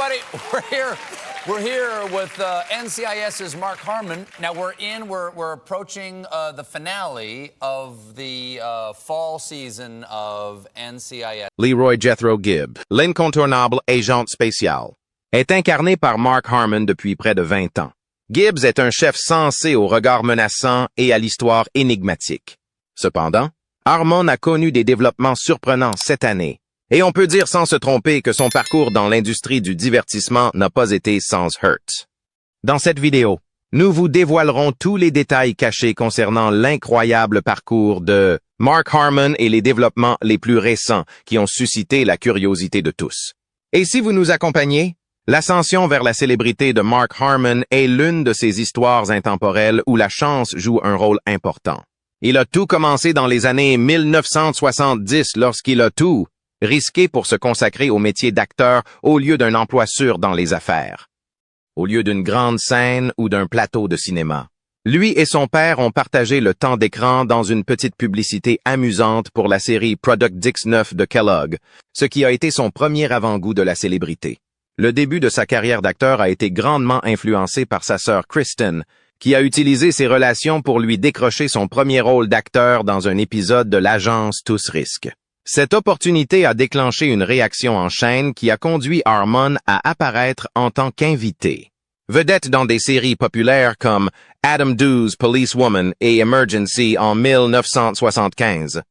everybody. We're here with NCIS's Mark Harmon. Now we're approaching the finale of the fall season of NCIS. Leroy Jethro Gibbs, l'incontournable agent spécial, est incarné par Mark Harmon depuis près de 20 ans. Gibbs est un chef sensé au regard menaçant et à l'histoire énigmatique. Cependant, Harmon a connu des développements surprenants cette année, et on peut dire sans se tromper que son parcours dans l'industrie du divertissement n'a pas été sans heurts. Dans cette vidéo, nous vous dévoilerons tous les détails cachés concernant l'incroyable parcours de Mark Harmon et les développements les plus récents qui ont suscité la curiosité de tous. Et si vous nous accompagnez, l'ascension vers la célébrité de Mark Harmon est l'une de ces histoires intemporelles où la chance joue un rôle important. Il a tout commencé dans les années 1970 lorsqu'il a tout risqué pour se consacrer au métier d'acteur au lieu d'un emploi sûr dans les affaires, au lieu d'une grande scène ou d'un plateau de cinéma. Lui et son père ont partagé le temps d'écran dans une petite publicité amusante pour la série Product Dix-9 de Kellogg, ce qui a été son premier avant-goût de la célébrité. Le début de sa carrière d'acteur a été grandement influencé par sa sœur Kristen, qui a utilisé ses relations pour lui décrocher son premier rôle d'acteur dans un épisode de l'agence Tous Risques. Cette opportunité a déclenché une réaction en chaîne qui a conduit Harmon à apparaître en tant qu'invité. Vedette dans des séries populaires comme Adam Doo's Policewoman et Emergency en 1975.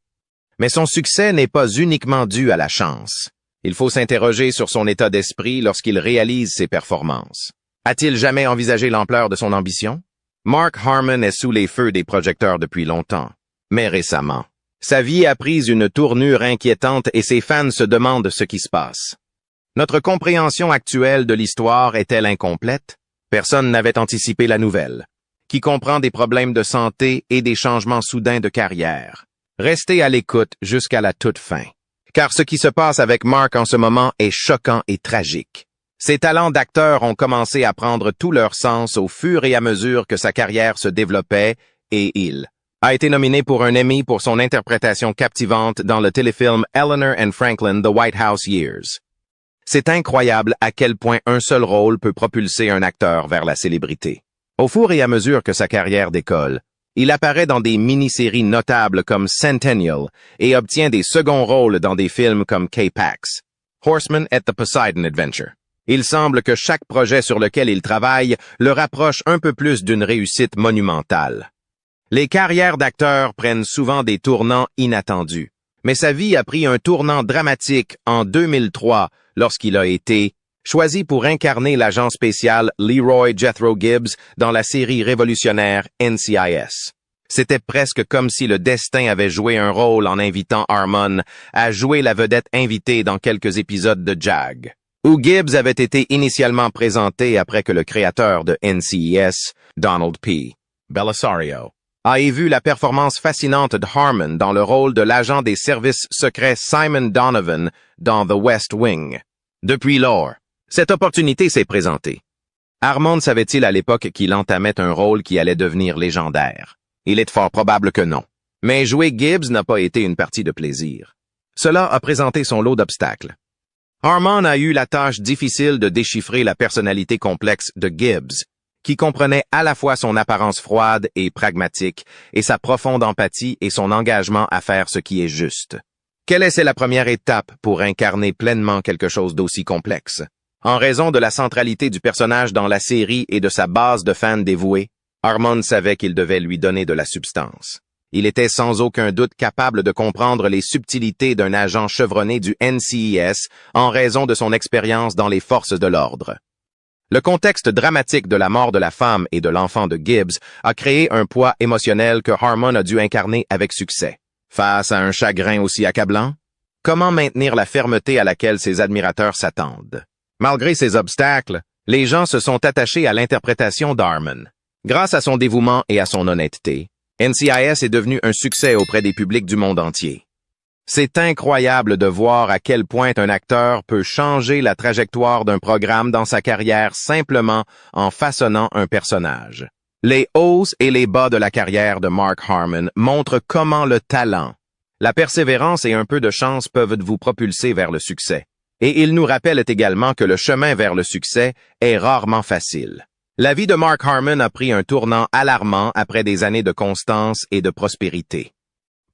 Mais son succès n'est pas uniquement dû à la chance. Il faut s'interroger sur son état d'esprit lorsqu'il réalise ses performances. A-t-il jamais envisagé l'ampleur de son ambition? Mark Harmon est sous les feux des projecteurs depuis longtemps, mais récemment. Sa vie a pris une tournure inquiétante et ses fans se demandent ce qui se passe. Notre compréhension actuelle de l'histoire est-elle incomplète? Personne n'avait anticipé la nouvelle, qui comprend des problèmes de santé et des changements soudains de carrière. Restez à l'écoute jusqu'à la toute fin, car ce qui se passe avec Mark en ce moment est choquant et tragique. Ses talents d'acteur ont commencé à prendre tout leur sens au fur et à mesure que sa carrière se développait et il a été nominé pour un Emmy pour son interprétation captivante dans le téléfilm Eleanor and Franklin The White House Years. C'est incroyable à quel point un seul rôle peut propulser un acteur vers la célébrité. Au fur et à mesure que sa carrière décolle, il apparaît dans des mini-séries notables comme Centennial et obtient des seconds rôles dans des films comme K-Pax, Horseman at the Poseidon Adventure. Il semble que chaque projet sur lequel il travaille le rapproche un peu plus d'une réussite monumentale. Les carrières d'acteurs prennent souvent des tournants inattendus, mais sa vie a pris un tournant dramatique en 2003 lorsqu'il a été choisi pour incarner l'agent spécial Leroy Jethro Gibbs dans la série révolutionnaire NCIS. C'était presque comme si le destin avait joué un rôle en invitant Harmon à jouer la vedette invitée dans quelques épisodes de JAG, où Gibbs avait été initialement présenté après que le créateur de NCIS, Donald P. Bellisario, a vu la performance fascinante de Harmon dans le rôle de l'agent des services secrets Simon Donovan dans The West Wing. Depuis lors, cette opportunité s'est présentée. Harmon savait-il à l'époque qu'il entamait un rôle qui allait devenir légendaire? Il est fort probable que non. Mais jouer Gibbs n'a pas été une partie de plaisir. Cela a présenté son lot d'obstacles. Harmon a eu la tâche difficile de déchiffrer la personnalité complexe de Gibbs, qui comprenait à la fois son apparence froide et pragmatique, et sa profonde empathie et son engagement à faire ce qui est juste. Quelle est la première étape pour incarner pleinement quelque chose d'aussi complexe? En raison de la centralité du personnage dans la série et de sa base de fans dévoués, Harmon savait qu'il devait lui donner de la substance. Il était sans aucun doute capable de comprendre les subtilités d'un agent chevronné du NCIS en raison de son expérience dans les forces de l'ordre. Le contexte dramatique de la mort de la femme et de l'enfant de Gibbs a créé un poids émotionnel que Harmon a dû incarner avec succès. Face à un chagrin aussi accablant, comment maintenir la fermeté à laquelle ses admirateurs s'attendent? Malgré ces obstacles, les gens se sont attachés à l'interprétation d'Harmon. Grâce à son dévouement et à son honnêteté, NCIS est devenu un succès auprès des publics du monde entier. C'est incroyable de voir à quel point un acteur peut changer la trajectoire d'un programme dans sa carrière simplement en façonnant un personnage. Les hauts et les bas de la carrière de Mark Harmon montrent comment le talent, la persévérance et un peu de chance peuvent vous propulser vers le succès. Et il nous rappelle également que le chemin vers le succès est rarement facile. La vie de Mark Harmon a pris un tournant alarmant après des années de constance et de prospérité.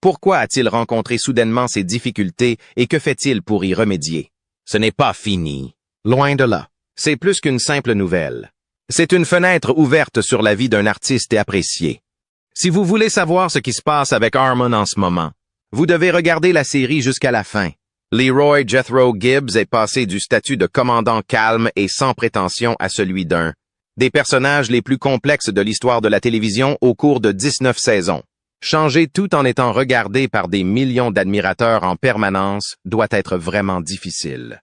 Pourquoi a-t-il rencontré soudainement ces difficultés et que fait-il pour y remédier? Ce n'est pas fini. Loin de là. C'est plus qu'une simple nouvelle. C'est une fenêtre ouverte sur la vie d'un artiste apprécié. Si vous voulez savoir ce qui se passe avec Harmon en ce moment, vous devez regarder la série jusqu'à la fin. Leroy Jethro Gibbs est passé du statut de commandant calme et sans prétention à celui d'un des personnages les plus complexes de l'histoire de la télévision au cours de 19 saisons. Changer tout en étant regardé par des millions d'admirateurs en permanence doit être vraiment difficile.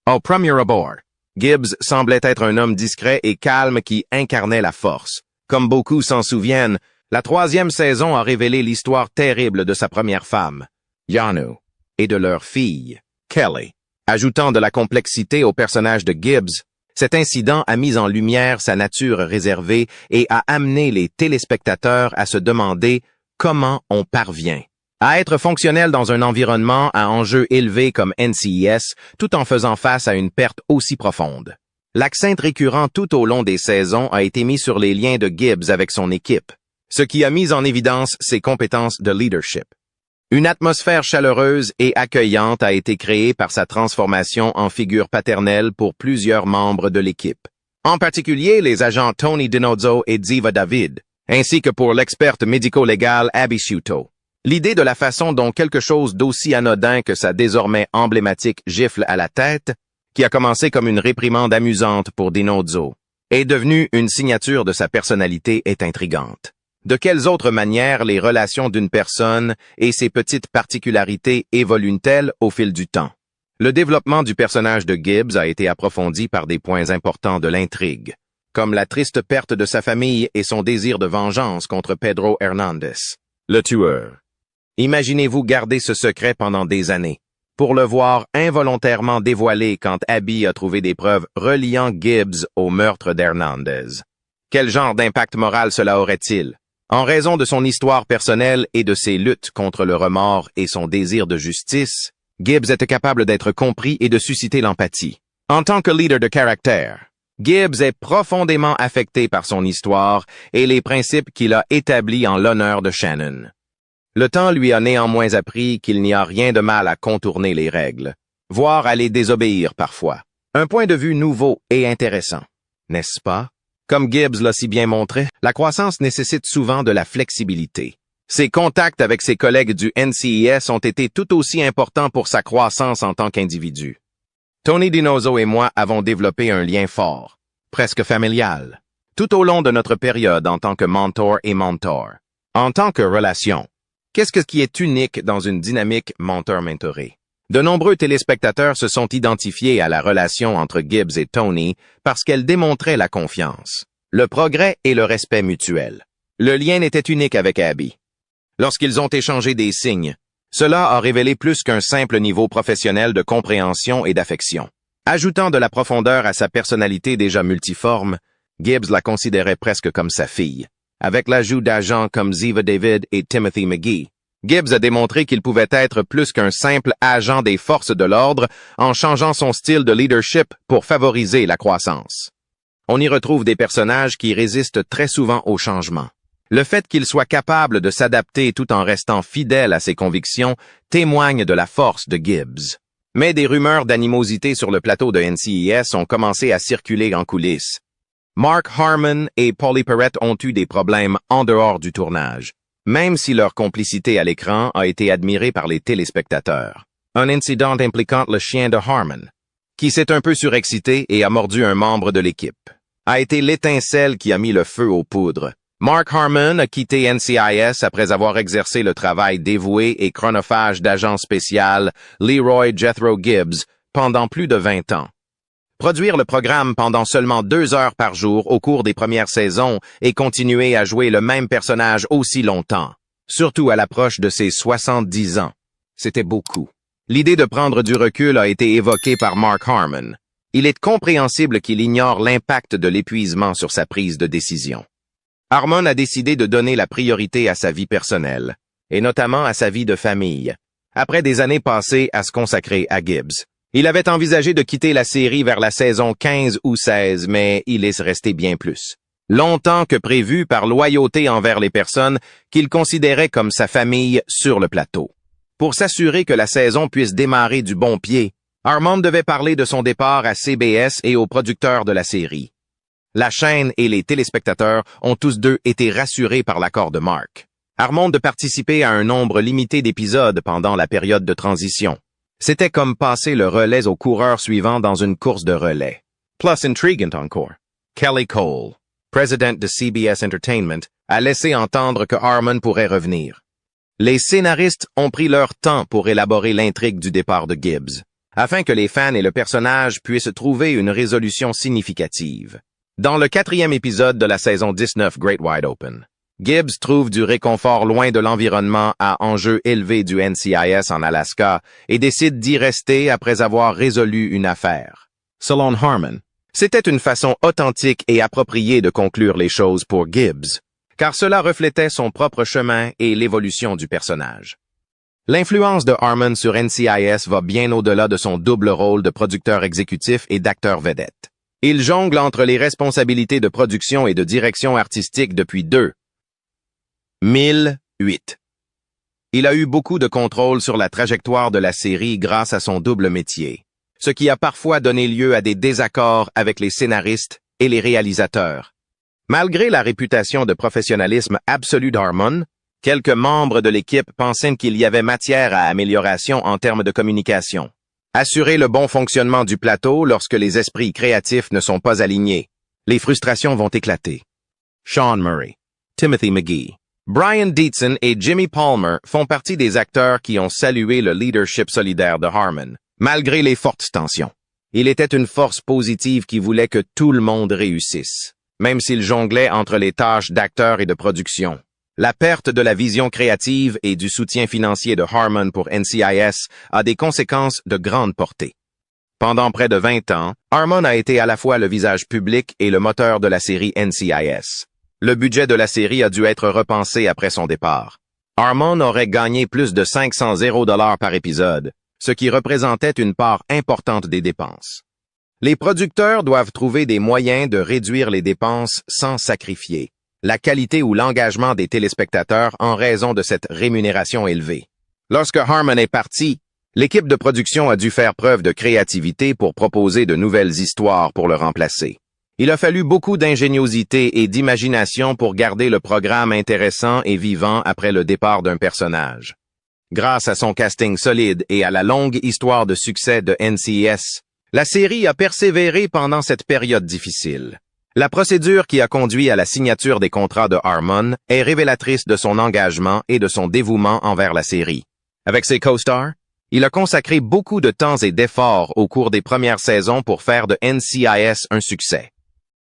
Au premier abord, Gibbs semblait être un homme discret et calme qui incarnait la force. Comme beaucoup s'en souviennent, la 3e saison a révélé l'histoire terrible de sa première femme, Yanu, et de leur fille, Kelly. Ajoutant de la complexité au personnage de Gibbs, cet incident a mis en lumière sa nature réservée et a amené les téléspectateurs à se demander comment on parvient à être fonctionnel dans un environnement à enjeux élevés comme NCIS, tout en faisant face à une perte aussi profonde. L'accent récurrent tout au long des saisons a été mis sur les liens de Gibbs avec son équipe, ce qui a mis en évidence ses compétences de leadership. Une atmosphère chaleureuse et accueillante a été créée par sa transformation en figure paternelle pour plusieurs membres de l'équipe, en particulier les agents Tony DiNozzo et Ziva David, ainsi que pour l'experte médico-légale Abby Sciuto. L'idée de la façon dont quelque chose d'aussi anodin que sa désormais emblématique gifle à la tête, qui a commencé comme une réprimande amusante pour DiNozzo, est devenue une signature de sa personnalité est intrigante. De quelles autres manières les relations d'une personne et ses petites particularités évoluent-elles au fil du temps? Le développement du personnage de Gibbs a été approfondi par des points importants de l'intrigue, comme la triste perte de sa famille et son désir de vengeance contre Pedro Hernandez, le tueur. Imaginez-vous garder ce secret pendant des années, pour le voir involontairement dévoilé quand Abby a trouvé des preuves reliant Gibbs au meurtre d'Hernandez. Quel genre d'impact moral cela aurait-il? En raison de son histoire personnelle et de ses luttes contre le remords et son désir de justice, Gibbs était capable d'être compris et de susciter l'empathie. En tant que leader de caractère, Gibbs est profondément affecté par son histoire et les principes qu'il a établis en l'honneur de Shannon. Le temps lui a néanmoins appris qu'il n'y a rien de mal à contourner les règles, voire à les désobéir parfois. Un point de vue nouveau et intéressant, n'est-ce pas? Comme Gibbs l'a si bien montré, la croissance nécessite souvent de la flexibilité. Ses contacts avec ses collègues du NCIS ont été tout aussi importants pour sa croissance en tant qu'individu. Tony DiNozzo et moi avons développé un lien fort, presque familial, tout au long de notre période en tant que mentor et mentor. En tant que relation, qu'est-ce qui est unique dans une dynamique mentor-mentoré? De nombreux téléspectateurs se sont identifiés à la relation entre Gibbs et Tony parce qu'elle démontrait la confiance, le progrès et le respect mutuel. Le lien était unique avec Abby. Lorsqu'ils ont échangé des signes, cela a révélé plus qu'un simple niveau professionnel de compréhension et d'affection. Ajoutant de la profondeur à sa personnalité déjà multiforme, Gibbs la considérait presque comme sa fille. Avec l'ajout d'agents comme Ziva David et Timothy McGee, Gibbs a démontré qu'il pouvait être plus qu'un simple agent des forces de l'ordre en changeant son style de leadership pour favoriser la croissance. On y retrouve des personnages qui résistent très souvent au changement. Le fait qu'il soit capable de s'adapter tout en restant fidèle à ses convictions témoigne de la force de Gibbs. Mais des rumeurs d'animosité sur le plateau de NCIS ont commencé à circuler en coulisses. Mark Harmon et Paulie Perrette ont eu des problèmes en dehors du tournage, même si leur complicité à l'écran a été admirée par les téléspectateurs. Un incident impliquant le chien de Harmon, qui s'est un peu surexcité et a mordu un membre de l'équipe, a été l'étincelle qui a mis le feu aux poudres. Mark Harmon a quitté NCIS après avoir exercé le travail dévoué et chronophage d'agent spécial Leroy Jethro Gibbs pendant plus de 20 ans. Produire le programme pendant seulement 2 heures par jour au cours des premières saisons et continuer à jouer le même personnage aussi longtemps, surtout à l'approche de ses 70 ans, c'était beaucoup. L'idée de prendre du recul a été évoquée par Mark Harmon. Il est compréhensible qu'il ignore l'impact de l'épuisement sur sa prise de décision. Harmon a décidé de donner la priorité à sa vie personnelle, et notamment à sa vie de famille, après des années passées à se consacrer à Gibbs. Il avait envisagé de quitter la série vers la saison 15 ou 16, mais il est resté bien plus. Longtemps que prévu par loyauté envers les personnes qu'il considérait comme sa famille sur le plateau. Pour s'assurer que la saison puisse démarrer du bon pied, Harmon devait parler de son départ à CBS et aux producteurs de la série. La chaîne et les téléspectateurs ont tous deux été rassurés par l'accord de Mark. Harmon de participer à un nombre limité d'épisodes pendant la période de transition. C'était comme passer le relais au coureur suivant dans une course de relais. Plus intriguant encore, Kelly Cole, président de CBS Entertainment, a laissé entendre que Harmon pourrait revenir. Les scénaristes ont pris leur temps pour élaborer l'intrigue du départ de Gibbs, afin que les fans et le personnage puissent trouver une résolution significative. Dans le 4e épisode de la saison 19 Great Wide Open, Gibbs trouve du réconfort loin de l'environnement à enjeux élevés du NCIS en Alaska et décide d'y rester après avoir résolu une affaire. Selon Harmon, c'était une façon authentique et appropriée de conclure les choses pour Gibbs, car cela reflétait son propre chemin et l'évolution du personnage. L'influence de Harmon sur NCIS va bien au-delà de son double rôle de producteur exécutif et d'acteur vedette. Il jongle entre les responsabilités de production et de direction artistique depuis 2008. Il a eu beaucoup de contrôle sur la trajectoire de la série grâce à son double métier, ce qui a parfois donné lieu à des désaccords avec les scénaristes et les réalisateurs. Malgré la réputation de professionnalisme absolu d'Harmon, quelques membres de l'équipe pensaient qu'il y avait matière à amélioration en termes de communication. Assurer le bon fonctionnement du plateau lorsque les esprits créatifs ne sont pas alignés. Les frustrations vont éclater. Sean Murray, Timothy McGee, Brian Dietzen et Jimmy Palmer font partie des acteurs qui ont salué le leadership solidaire de Harmon, malgré les fortes tensions. Il était une force positive qui voulait que tout le monde réussisse, même s'il jonglait entre les tâches d'acteur et de production. La perte de la vision créative et du soutien financier de Harmon pour NCIS a des conséquences de grande portée. Pendant près de 20 ans, Harmon a été à la fois le visage public et le moteur de la série NCIS. Le budget de la série a dû être repensé après son départ. Harmon aurait gagné plus de 500 $ par épisode, ce qui représentait une part importante des dépenses. Les producteurs doivent trouver des moyens de réduire les dépenses sans sacrifier la qualité ou l'engagement des téléspectateurs en raison de cette rémunération élevée. Lorsque Harmon est parti, l'équipe de production a dû faire preuve de créativité pour proposer de nouvelles histoires pour le remplacer. Il a fallu beaucoup d'ingéniosité et d'imagination pour garder le programme intéressant et vivant après le départ d'un personnage. Grâce à son casting solide et à la longue histoire de succès de NCIS, la série a persévéré pendant cette période difficile. La procédure qui a conduit à la signature des contrats de Harmon est révélatrice de son engagement et de son dévouement envers la série. Avec ses co-stars, il a consacré beaucoup de temps et d'efforts au cours des premières saisons pour faire de NCIS un succès.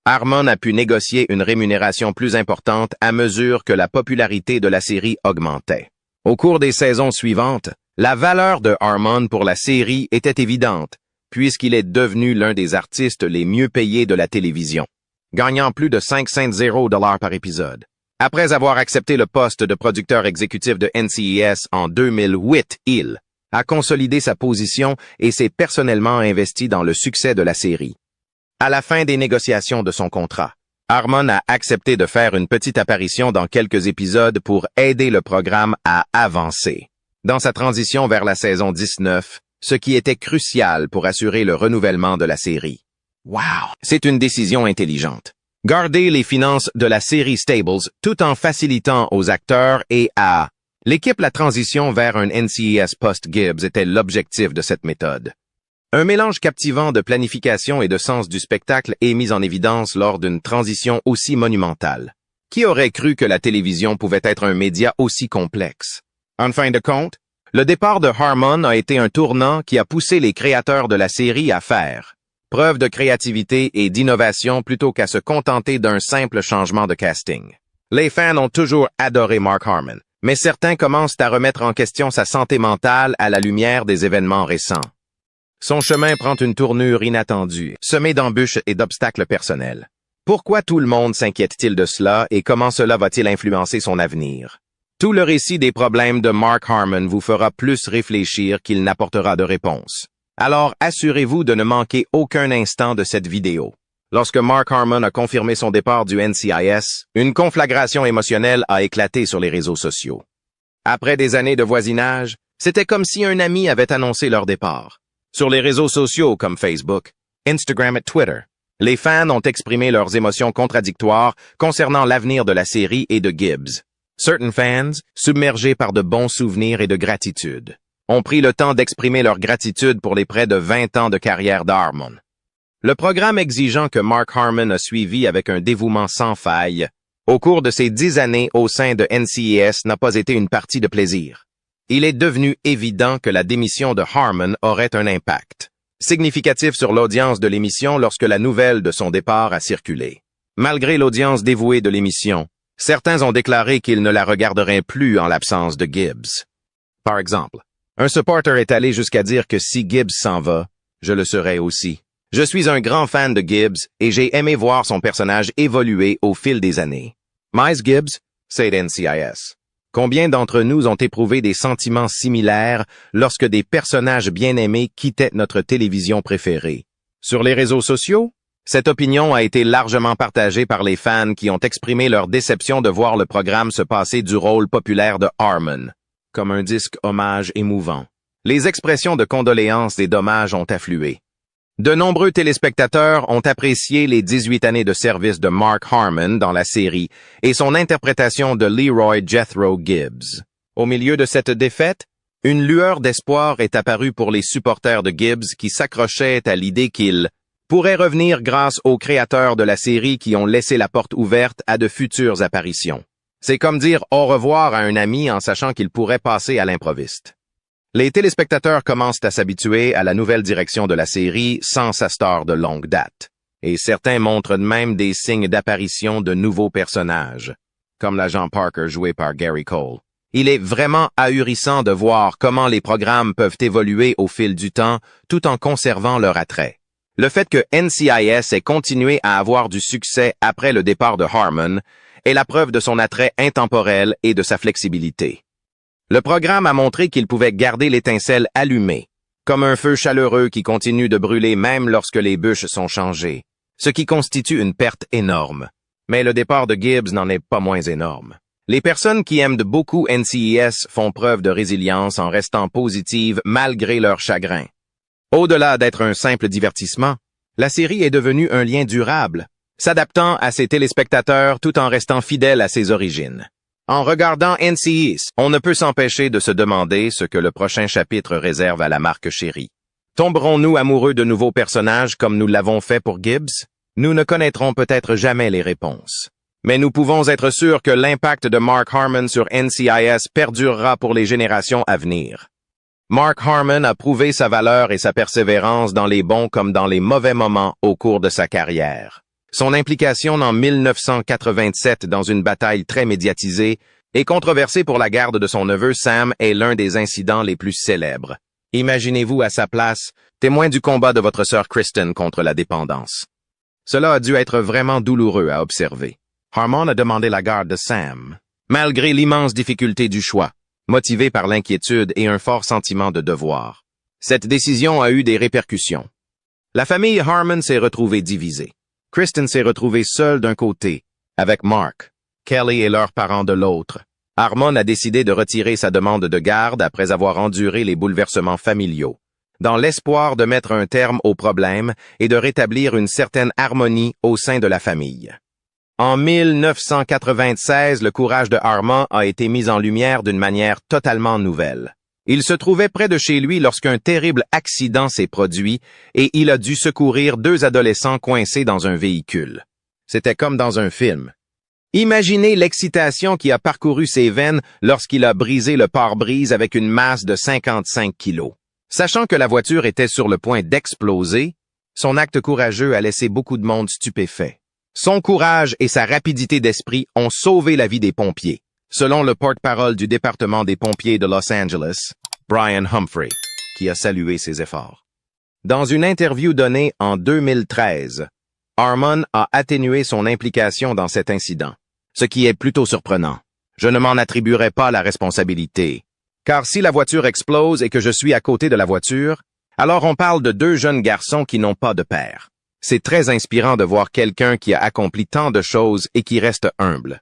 Harmon a pu négocier une rémunération plus importante à mesure que la popularité de la série augmentait. Au cours des saisons suivantes, la valeur de Harmon pour la série était évidente, puisqu'il est devenu l'un des artistes les mieux payés de la télévision, gagnant plus de 500 $ par épisode. Après avoir accepté le poste de producteur exécutif de NCIS en 2008, il a consolidé sa position et s'est personnellement investi dans le succès de la série. À la fin des négociations de son contrat, Harmon a accepté de faire une petite apparition dans quelques épisodes pour aider le programme à avancer dans sa transition vers la saison 19, ce qui était crucial pour assurer le renouvellement de la série. Wow! C'est une décision intelligente. Garder les finances de la série Stables tout en facilitant aux acteurs et à l'équipe la transition vers un NCIS post-Gibbs était l'objectif de cette méthode. Un mélange captivant de planification et de sens du spectacle est mis en évidence lors d'une transition aussi monumentale. Qui aurait cru que la télévision pouvait être un média aussi complexe? En fin de compte, le départ de Harmon a été un tournant qui a poussé les créateurs de la série à faire preuve de créativité et d'innovation plutôt qu'à se contenter d'un simple changement de casting. Les fans ont toujours adoré Mark Harmon, mais certains commencent à remettre en question sa santé mentale à la lumière des événements récents. Son chemin prend une tournure inattendue, semée d'embûches et d'obstacles personnels. Pourquoi tout le monde s'inquiète-t-il de cela et comment cela va-t-il influencer son avenir? Tout le récit des problèmes de Mark Harmon vous fera plus réfléchir qu'il n'apportera de réponse. Alors assurez-vous de ne manquer aucun instant de cette vidéo. Lorsque Mark Harmon a confirmé son départ du NCIS, une conflagration émotionnelle a éclaté sur les réseaux sociaux. Après des années de voisinage, c'était comme si un ami avait annoncé leur départ. Sur les réseaux sociaux comme Facebook, Instagram et Twitter, les fans ont exprimé leurs émotions contradictoires concernant l'avenir de la série et de Gibbs. Certains fans, submergés par de bons souvenirs et de gratitude, ont pris le temps d'exprimer leur gratitude pour les près de 20 ans de carrière d'Harmon. Le programme exigeant que Mark Harmon a suivi avec un dévouement sans faille, au cours de ses 10 années au sein de NCIS n'a pas été une partie de plaisir. Il est devenu évident que la démission de Harmon aurait un impact significatif sur l'audience de l'émission lorsque la nouvelle de son départ a circulé. Malgré l'audience dévouée de l'émission, certains ont déclaré qu'ils ne la regarderaient plus en l'absence de Gibbs. Par exemple, un supporter est allé jusqu'à dire que si Gibbs s'en va, je le serai aussi. Je suis un grand fan de Gibbs et j'ai aimé voir son personnage évoluer au fil des années. Miles Gibbs, c'est NCIS. Combien d'entre nous ont éprouvé des sentiments similaires lorsque des personnages bien-aimés quittaient notre télévision préférée? Sur les réseaux sociaux, cette opinion a été largement partagée par les fans qui ont exprimé leur déception de voir le programme se passer du rôle populaire de Harmon, comme un disque hommage émouvant. Les expressions de condoléances et d'hommage ont afflué. De nombreux téléspectateurs ont apprécié les 18 années de service de Mark Harmon dans la série et son interprétation de Leroy Jethro Gibbs. Au milieu de cette défaite, une lueur d'espoir est apparue pour les supporters de Gibbs qui s'accrochaient à l'idée qu'il pourrait revenir grâce aux créateurs de la série qui ont laissé la porte ouverte à de futures apparitions. C'est comme dire au revoir à un ami en sachant qu'il pourrait passer à l'improviste. Les téléspectateurs commencent à s'habituer à la nouvelle direction de la série sans sa star de longue date, et certains montrent même des signes d'apparition de nouveaux personnages, comme l'agent Parker joué par Gary Cole. Il est vraiment ahurissant de voir comment les programmes peuvent évoluer au fil du temps tout en conservant leur attrait. Le fait que NCIS ait continué à avoir du succès après le départ de Harmon est la preuve de son attrait intemporel et de sa flexibilité. Le programme a montré qu'il pouvait garder l'étincelle allumée, comme un feu chaleureux qui continue de brûler même lorsque les bûches sont changées, ce qui constitue une perte énorme. Mais le départ de Gibbs n'en est pas moins énorme. Les personnes qui aiment beaucoup NCIS font preuve de résilience en restant positives malgré leur chagrin. Au-delà d'être un simple divertissement, la série est devenue un lien durable, s'adaptant à ses téléspectateurs tout en restant fidèle à ses origines. En regardant NCIS, on ne peut s'empêcher de se demander ce que le prochain chapitre réserve à la marque chérie. Tomberons-nous amoureux de nouveaux personnages comme nous l'avons fait pour Gibbs? Nous ne connaîtrons peut-être jamais les réponses. Mais nous pouvons être sûrs que l'impact de Mark Harmon sur NCIS perdurera pour les générations à venir. Mark Harmon a prouvé sa valeur et sa persévérance dans les bons comme dans les mauvais moments au cours de sa carrière. Son implication en 1987 dans une bataille très médiatisée et controversée pour la garde de son neveu Sam est l'un des incidents les plus célèbres. Imaginez-vous à sa place, témoin du combat de votre sœur Kristen contre la dépendance. Cela a dû être vraiment douloureux à observer. Harmon a demandé la garde de Sam, malgré l'immense difficulté du choix, motivé par l'inquiétude et un fort sentiment de devoir. Cette décision a eu des répercussions. La famille Harmon s'est retrouvée divisée. Kristen s'est retrouvée seule d'un côté, avec Mark, Kelly et leurs parents de l'autre. Harmon a décidé de retirer sa demande de garde après avoir enduré les bouleversements familiaux, dans l'espoir de mettre un terme au problème et de rétablir une certaine harmonie au sein de la famille. En 1996, le courage de Harmon a été mis en lumière d'une manière totalement nouvelle. Il se trouvait près de chez lui lorsqu'un terrible accident s'est produit et il a dû secourir 2 adolescents coincés dans un véhicule. C'était comme dans un film. Imaginez l'excitation qui a parcouru ses veines lorsqu'il a brisé le pare-brise avec une masse de 55 kilos. Sachant que la voiture était sur le point d'exploser, son acte courageux a laissé beaucoup de monde stupéfait. Son courage et sa rapidité d'esprit ont sauvé la vie des pompiers, selon le porte-parole du département des pompiers de Los Angeles, Brian Humphrey, qui a salué ses efforts. Dans une interview donnée en 2013, Harmon a atténué son implication dans cet incident, ce qui est plutôt surprenant. Je ne m'en attribuerai pas la responsabilité, car si la voiture explose et que je suis à côté de la voiture, Alors on parle de deux jeunes garçons qui n'ont pas de père. C'est très inspirant de voir quelqu'un qui a accompli tant de choses et qui reste humble.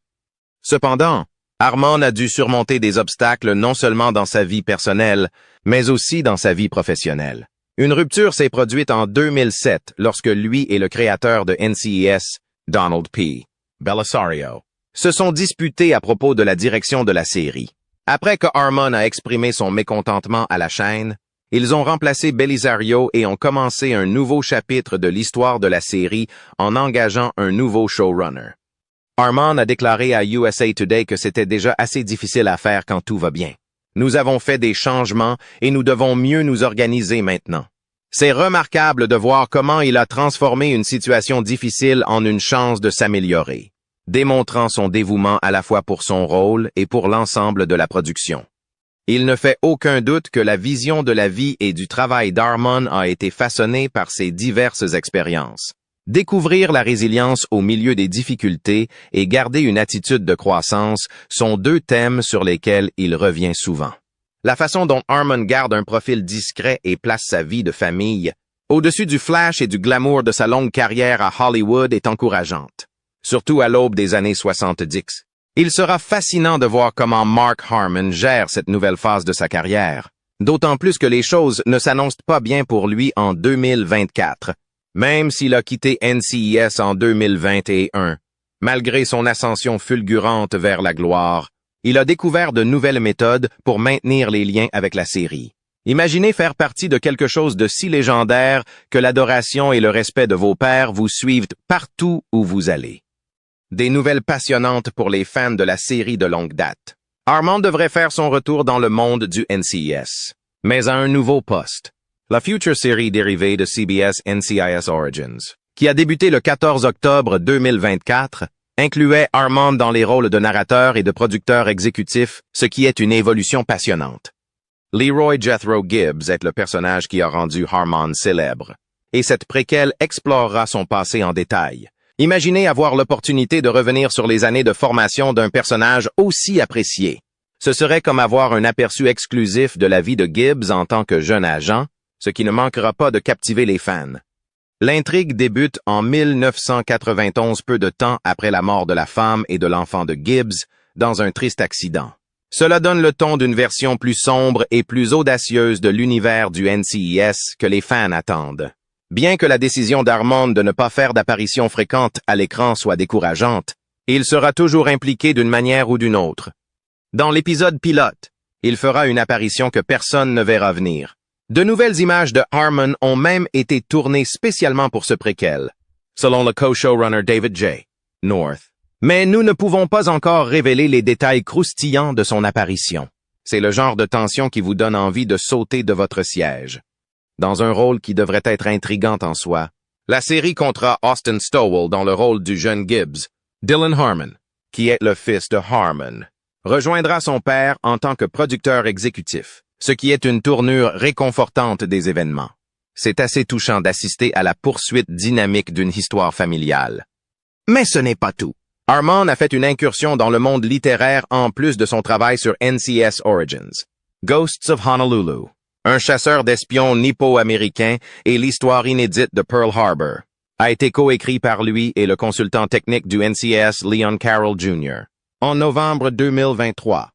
Cependant, Harmon a dû surmonter des obstacles non seulement dans sa vie personnelle, mais aussi dans sa vie professionnelle. Une rupture s'est produite en 2007 lorsque lui et le créateur de NCIS, Donald P. Bellisario, se sont disputés à propos de la direction de la série. Après que Harmon a exprimé son mécontentement à la chaîne, ils ont remplacé Bellisario et ont commencé un nouveau chapitre de l'histoire de la série en engageant un nouveau showrunner. Harmon a déclaré à USA Today que c'était déjà assez difficile à faire quand tout va bien. Nous avons fait des changements et nous devons mieux nous organiser maintenant. C'est remarquable de voir comment il a transformé une situation difficile en une chance de s'améliorer, démontrant son dévouement à la fois pour son rôle et pour l'ensemble de la production. Il ne fait aucun doute que la vision de la vie et du travail d'Harmon a été façonnée par ses diverses expériences. Découvrir la résilience au milieu des difficultés et garder une attitude de croissance sont deux thèmes sur lesquels il revient souvent. La façon dont Harmon garde un profil discret et place sa vie de famille au-dessus du flash et du glamour de sa longue carrière à Hollywood est encourageante, surtout à l'aube des années 70. Il sera fascinant de voir comment Mark Harmon gère cette nouvelle phase de sa carrière, d'autant plus que les choses ne s'annoncent pas bien pour lui en 2024, même s'il a quitté NCIS en 2021. Malgré son ascension fulgurante vers la gloire, il a découvert de nouvelles méthodes pour maintenir les liens avec la série. Imaginez faire partie de quelque chose de si légendaire que l'adoration et le respect de vos pairs vous suivent partout où vous allez. Des nouvelles passionnantes pour les fans de la série de longue date. Harmon devrait faire son retour dans le monde du NCIS, mais à un nouveau poste. La future série dérivée de CBS NCIS Origins, qui a débuté le 14 octobre 2024, incluait Harmon dans les rôles de narrateur et de producteur exécutif, ce qui est une évolution passionnante. Leroy Jethro Gibbs est le personnage qui a rendu Harmon célèbre, et cette préquelle explorera son passé en détail. Imaginez avoir l'opportunité de revenir sur les années de formation d'un personnage aussi apprécié. Ce serait comme avoir un aperçu exclusif de la vie de Gibbs en tant que jeune agent, ce qui ne manquera pas de captiver les fans. L'intrigue débute en 1991, peu de temps après la mort de la femme et de l'enfant de Gibbs, dans un triste accident. Cela donne le ton d'une version plus sombre et plus audacieuse de l'univers du NCIS que les fans attendent. Bien que la décision d'Harmon de ne pas faire d'apparition fréquente à l'écran soit décourageante, il sera toujours impliqué d'une manière ou d'une autre. Dans l'épisode pilote, il fera une apparition que personne ne verra venir. De nouvelles images de Harmon ont même été tournées spécialement pour ce préquel, selon le co-showrunner David J. North. Mais nous ne pouvons pas encore révéler les détails croustillants de son apparition. C'est le genre de tension qui vous donne envie de sauter de votre siège. Dans un rôle qui devrait être intrigant en soi, la série comptera Austin Stowell dans le rôle du jeune Gibbs. Dylan Harmon, qui est le fils de Harmon, rejoindra son père en tant que producteur exécutif, ce qui est une tournure réconfortante des événements. C'est assez touchant d'assister à la poursuite dynamique d'une histoire familiale. Mais ce n'est pas tout. Harmon a fait une incursion dans le monde littéraire en plus de son travail sur NCIS Origins. Ghosts of Honolulu, un chasseur d'espions nippo-américain et l'histoire inédite de Pearl Harbor, a été coécrit par lui et le consultant technique du NCIS Leon Carroll Jr. en novembre 2023.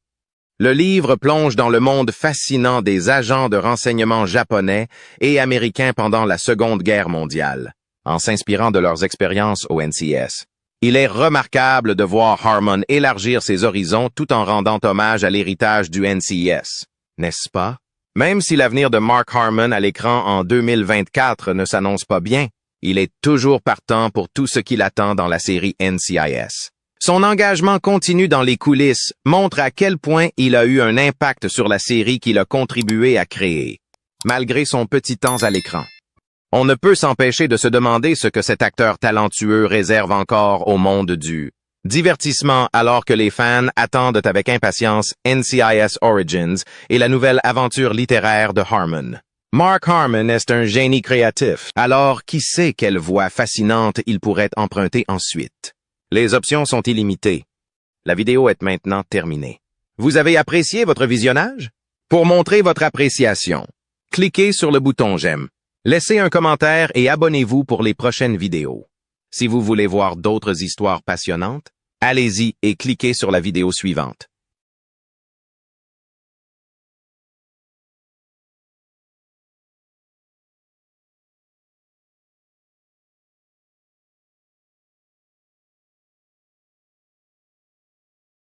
Le livre plonge dans le monde fascinant des agents de renseignement japonais et américains pendant la Seconde Guerre mondiale, en s'inspirant de leurs expériences au NCIS. Il est remarquable de voir Harmon élargir ses horizons tout en rendant hommage à l'héritage du NCIS, n'est-ce pas? Même si l'avenir de Mark Harmon à l'écran en 2024 ne s'annonce pas bien, il est toujours partant pour tout ce qu'il attend dans la série NCIS. Son engagement continu dans les coulisses montre à quel point il a eu un impact sur la série qu'il a contribué à créer, malgré son petit temps à l'écran. On ne peut s'empêcher de se demander ce que cet acteur talentueux réserve encore au monde du divertissement alors que les fans attendent avec impatience NCIS Origins et la nouvelle aventure littéraire de Harmon. Mark Harmon est un génie créatif, alors qui sait quelle voie fascinante il pourrait emprunter ensuite. Les options sont illimitées. La vidéo est maintenant terminée. Vous avez apprécié votre visionnage? Pour montrer votre appréciation, Cliquez sur le bouton j'aime. Laissez un commentaire et abonnez-vous pour les prochaines vidéos. Si vous voulez voir d'autres histoires passionnantes, allez-y et cliquez sur la vidéo suivante.